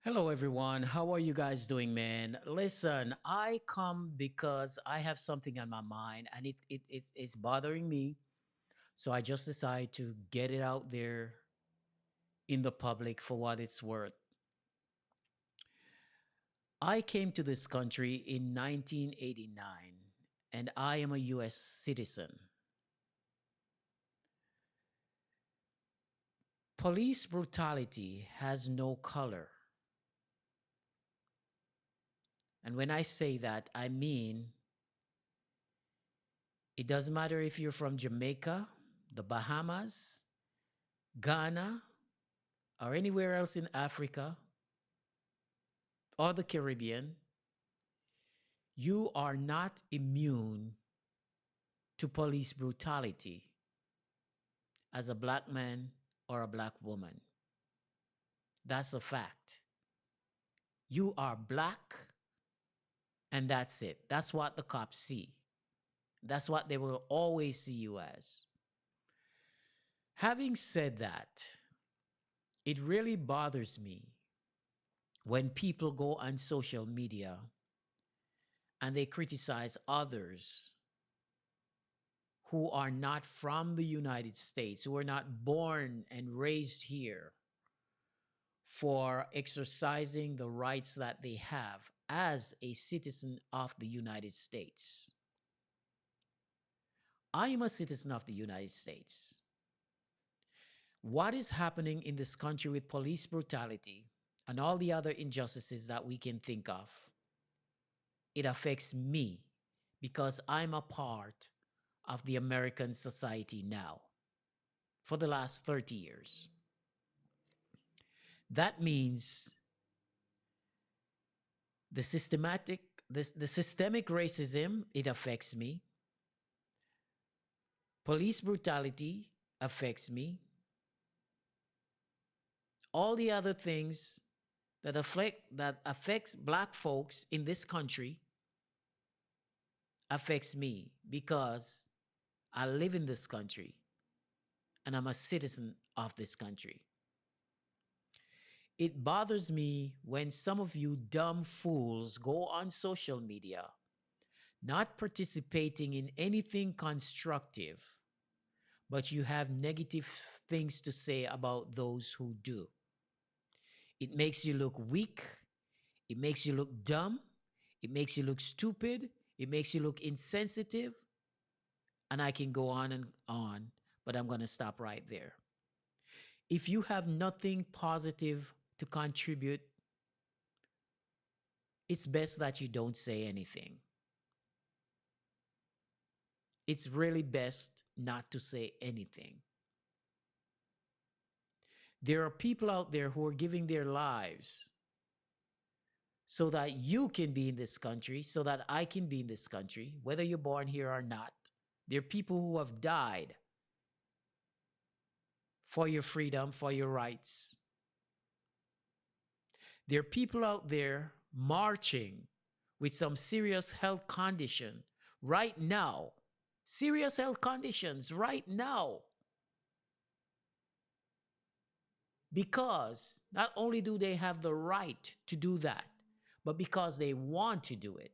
Hello, everyone. How are you guys doing, man? Listen, I come because I have something on my mind and it's bothering me. So I just decided to get it out there in the public for what it's worth. I came to this country in 1989 and I am a US citizen. Police brutality has no color. And when I say that, I mean it doesn't matter if you're from Jamaica, the Bahamas, Ghana, or anywhere else in Africa or the Caribbean, you are not immune to police brutality as a black man or a black woman. That's a fact. You are black and that's it. That's what the cops see. That's what they will always see you as. Having said that, it really bothers me when people go on social media and they criticize others who are not from the United States, who are not born and raised here for exercising the rights that they have as a citizen of the United States. I am a citizen of the United States. What is happening in this country with police brutality and all the other injustices that we can think of, it affects me because I'm a part of the American society now for the last 30 years. That means the systemic racism, it affects me. Police brutality affects me. All the other things that affects black folks in this country affects me because I live in this country and I'm a citizen of this country. It bothers me when some of you dumb fools go on social media not participating in anything constructive, but you have negative things to say about those who do. It makes you look weak. It makes you look dumb. It makes you look stupid. It makes you look insensitive. And I can go on and on, but I'm going to stop right there. If you have nothing positive to contribute, it's best that you don't say anything. It's really best not to say anything. There are people out there who are giving their lives so that you can be in this country, so that I can be in this country, whether you're born here or not. There are people who have died for your freedom, for your rights. There are people out there marching with some serious health condition right now, serious health conditions right now. Because not only do they have the right to do that, but because they want to do it.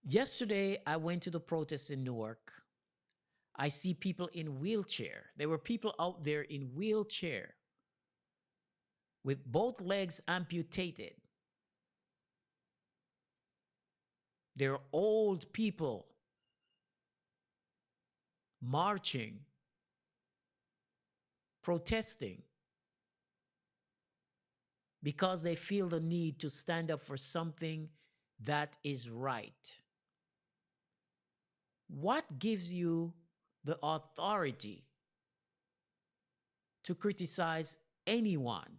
Yesterday, I went to the protest in Newark. I see people in wheelchair. There were people out there in wheelchair with both legs amputated. There are old people marching, protesting because they feel the need to stand up for something that is right. What gives you the authority to criticize anyone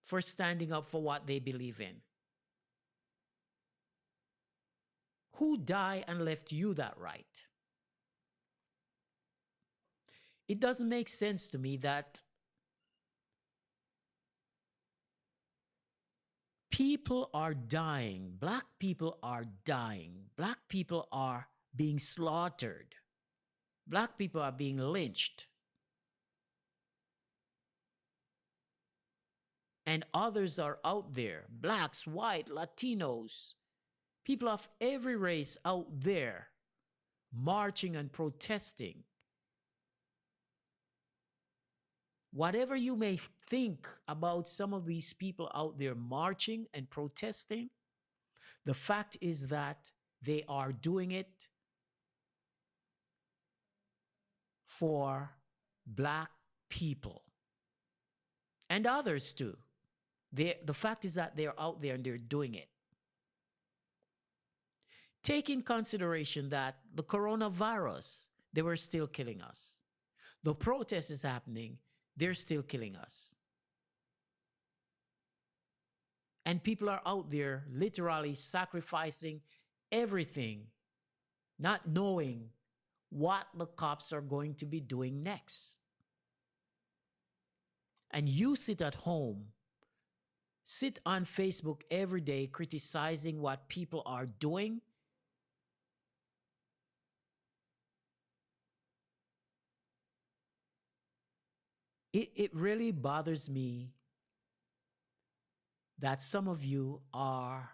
for standing up for what they believe in? Who died and left you that right? It doesn't make sense to me that people are dying. Black people are dying. Black people are being slaughtered. Black people are being lynched. and others are out there, blacks, white, Latinos, people of every race out there marching and protesting. Whatever you may think about some of these people out there marching and protesting, the fact is that they are doing it for black people and others too. The fact is that they're out there and they're doing it. Take in consideration that the coronavirus, they were still killing us. The protest is happening, they're still killing us. And people are out there literally sacrificing everything, not knowing what the cops are going to be doing next. And you sit at home, sit on Facebook every day criticizing what people are doing. It really bothers me that some of you are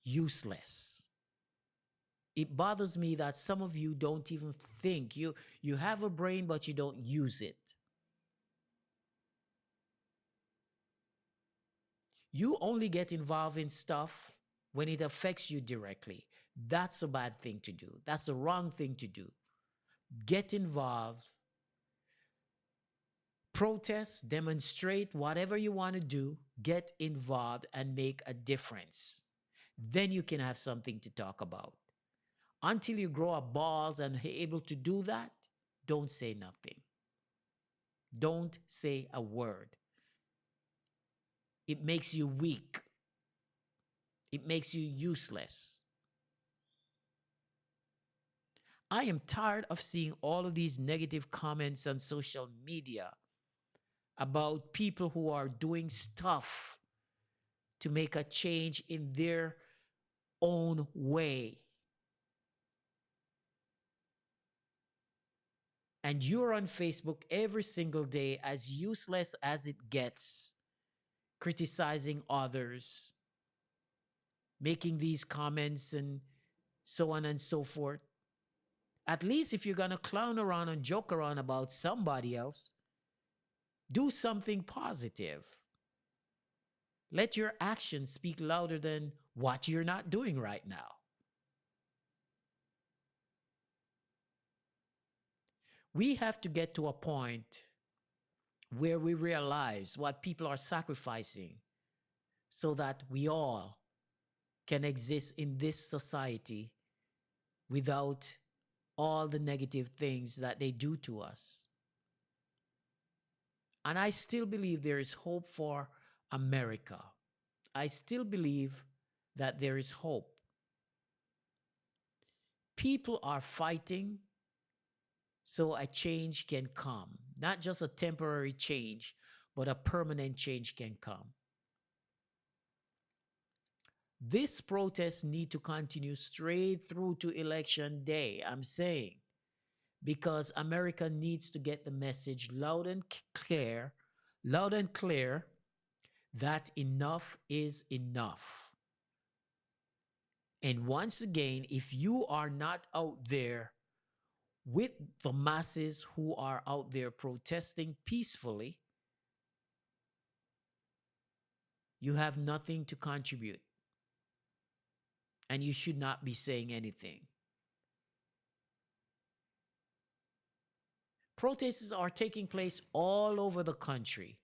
useless. It bothers me that some of you don't even think. You have a brain, but you don't use it. You only get involved in stuff when it affects you directly. That's a bad thing to do. That's the wrong thing to do. Get involved, protest, demonstrate, whatever you want to do, get involved and make a difference. Then you can have something to talk about. Until you grow up balls and able to do that, don't say nothing. Don't say a word. It makes you weak. It makes you useless. I am tired of seeing all of these negative comments on social media about people who are doing stuff to make a change in their own way. And you're on Facebook every single day, as useless as it gets, criticizing others, making these comments, and so on and so forth. At least if you're going to clown around and joke around about somebody else, do something positive. Let your actions speak louder than what you're not doing right now. We have to get to a point where we realize what people are sacrificing so that we all can exist in this society without all the negative things that they do to us. And I still believe there is hope for America. I still believe that there is hope. People are fighting so a change can come. Not just a temporary change, but a permanent change can come. This protest need to continue straight through to election day, I'm saying, because America needs to get the message loud and clear that enough is enough. And once again, if you are not out there with the masses who are out there protesting peacefully, you have nothing to contribute. And you should not be saying anything. Protests are taking place all over the country.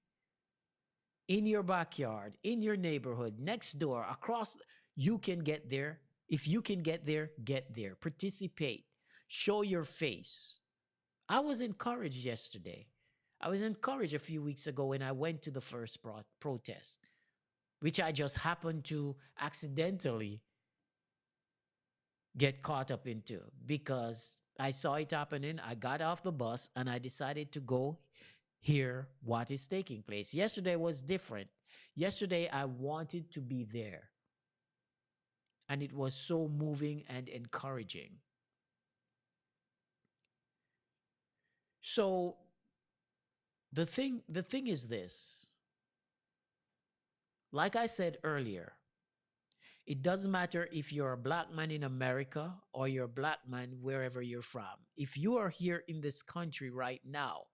In your backyard, in your neighborhood, next door, across. You can get there. If you can get there, get there. Participate. Show your face. I was encouraged yesterday. I was encouraged a few weeks ago when I went to the first protest, which I just happened to accidentally get caught up into because I saw it happening. I got off the bus and I decided to go hear what is taking place. Yesterday was different. Yesterday, I wanted to be there. And it was so moving and encouraging. So the thing is this. Like I said earlier, it doesn't matter if you're a black man in America or you're a black man wherever you're from. If you are here in this country right now,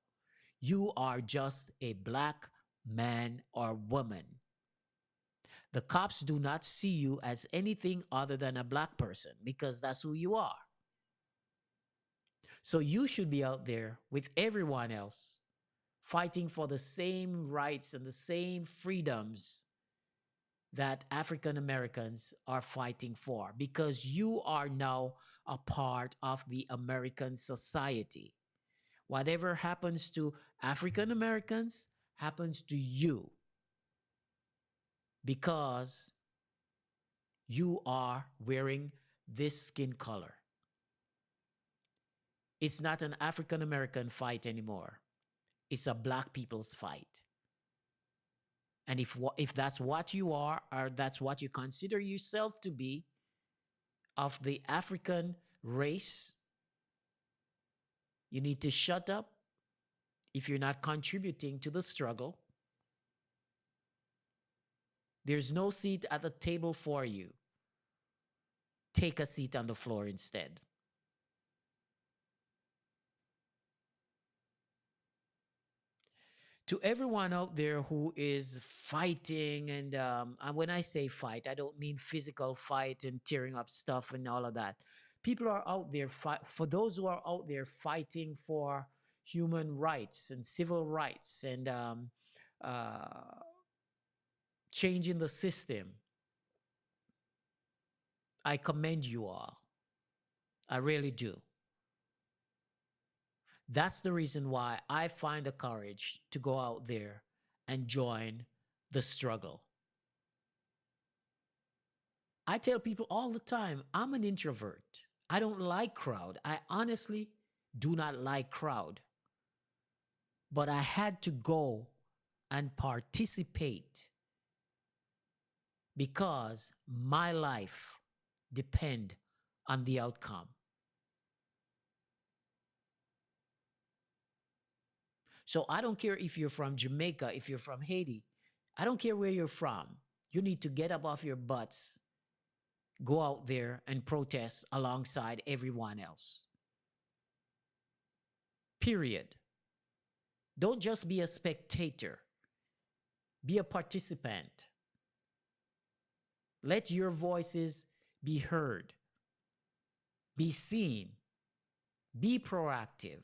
you are just a black man or woman. The cops do not see you as anything other than a black person because that's who you are. So you should be out there with everyone else fighting for the same rights and the same freedoms that African Americans are fighting for because you are now a part of the American society. Whatever happens to African Americans happens to you because you are wearing this skin color. It's not an African American fight anymore. It's a black people's fight. And if that's what you are, or that's what you consider yourself to be of the African race, you need to shut up if you're not contributing to the struggle. There's no seat at the table for you. Take a seat on the floor instead. To everyone out there who is fighting, and when I say fight, I don't mean physical fight and tearing up stuff and all of that. People are out there for those who are out there fighting for human rights and civil rights and uh, changing the system. I commend you all. I really do. That's the reason why I find the courage to go out there and join the struggle. I tell people all the time, I'm an introvert. I don't like crowd. I honestly do not like crowd. But I had to go and participate because my life depend on the outcome. So I don't care if you're from Jamaica, if you're from Haiti. I don't care where you're from. You need to get up off your butts, go out there and protest alongside everyone else. Period. Don't just be a spectator, be a participant. Let your voices be heard, be seen, be proactive.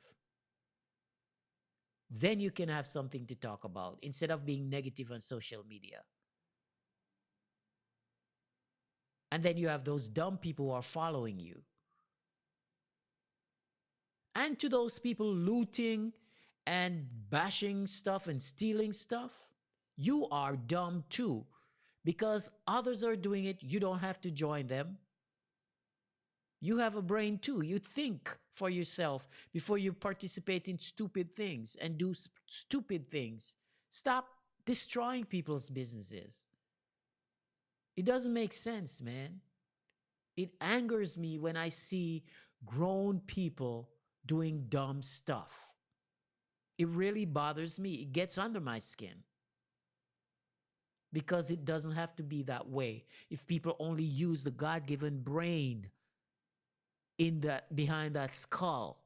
Then you can have something to talk about instead of being negative on social media. And then you have those dumb people who are following you. And to those people looting and bashing stuff and stealing stuff, you are dumb too. Because others are doing it, you don't have to join them. You have a brain too. You think for yourself before you participate in stupid things and do stupid things. Stop destroying people's businesses. It doesn't make sense, man. It angers me when I see grown people doing dumb stuff. It really bothers me. It gets under my skin because it doesn't have to be that way. If people only use the God-given brain in that behind that skull.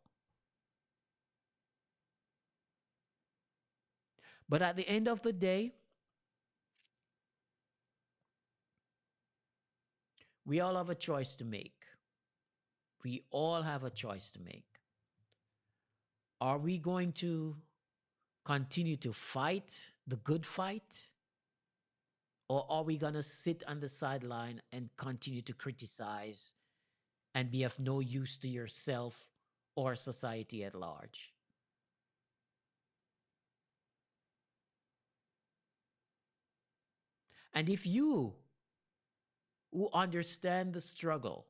But at the end of the day, we all have a choice to make. We all have a choice to make. Are we going to continue to fight the good fight? Or are we going to sit on the sideline and continue to criticize and be of no use to yourself or society at large? And if you who understand the struggle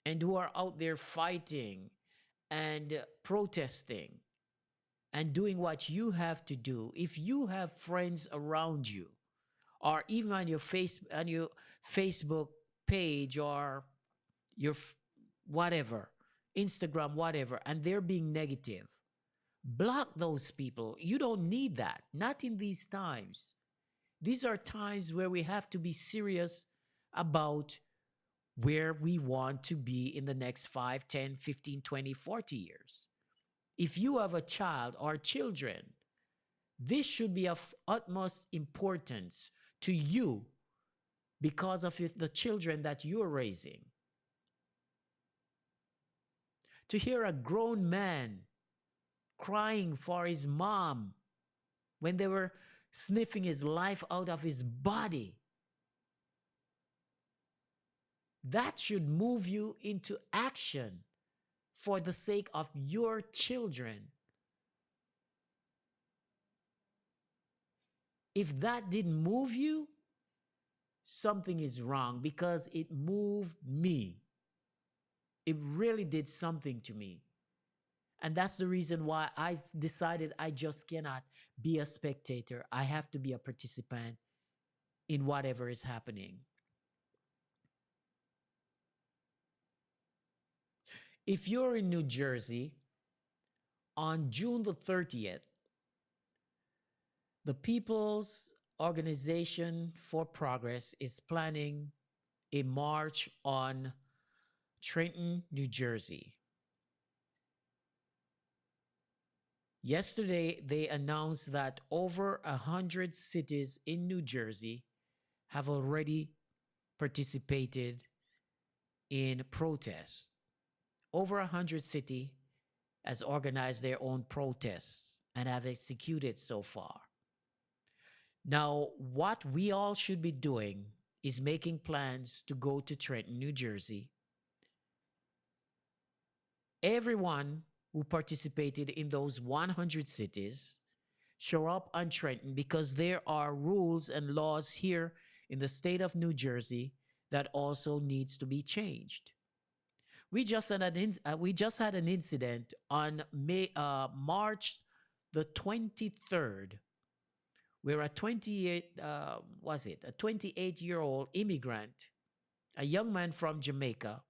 and who are out there fighting and protesting and doing what you have to do, if you have friends around you, or even on your Facebook page or your whatever, Instagram, whatever, and they're being negative, block those people. You don't need that. Not in these times. These are times where we have to be serious about where we want to be in the next 5, 10, 15, 20, 40 years. If you have a child or children, this should be of utmost importance to you because of the children that you're raising. To hear a grown man crying for his mom when they were sniffing his life out of his body, that should move you into action for the sake of your children. If that didn't move you, something is wrong because it moved me. It really did something to me. And that's the reason why I decided I just cannot be a spectator. I have to be a participant in whatever is happening. If you're in New Jersey, on June the 30th, the People's Organization for Progress is planning a march on Trenton, New Jersey. Yesterday, they announced that over 100 cities in New Jersey have already participated in protests. Over 100 cities has organized their own protests and have executed so far. Now, what we all should be doing is making plans to go to Trenton, New Jersey. Everyone who participated in those 100 cities show up on Trenton because there are rules and laws here in the state of New Jersey that also needs to be changed. We just had an incident on March the 23rd, where a 28-year-old immigrant, a young man from Jamaica,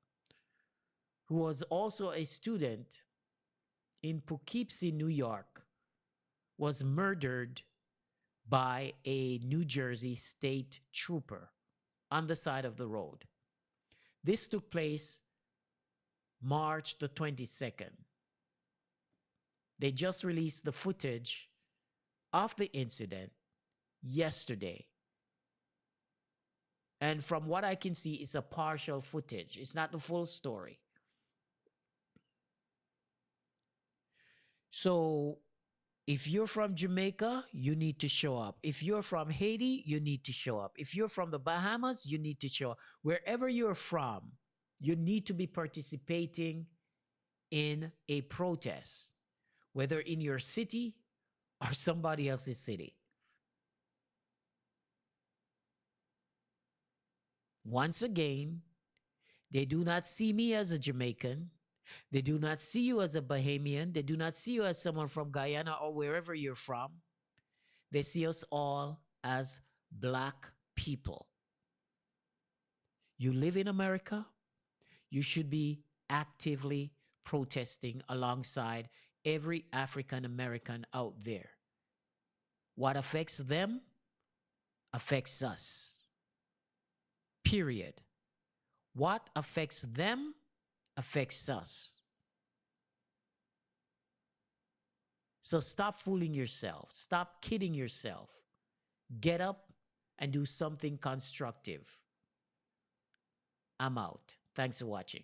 who was also a student in Poughkeepsie, New York, was murdered by a New Jersey state trooper on the side of the road. This took place March the 22nd. They just released the footage of the incident yesterday. And from what I can see, it's a partial footage. It's not the full story. So if you're from Jamaica, you need to show up. If you're from Haiti, you need to show up. If you're from the Bahamas, you need to show up. Wherever you're from, you need to be participating in a protest, whether in your city or somebody else's city. Once again, they do not see me as a Jamaican. They do not see you as a Bahamian. They do not see you as someone from Guyana or wherever you're from. They see us all as Black people. You live in America, you should be actively protesting alongside every African American out there. What affects them affects us. Period. What affects them affects us. So stop fooling yourself. Stop kidding yourself. Get up and do something constructive. I'm out. Thanks for watching.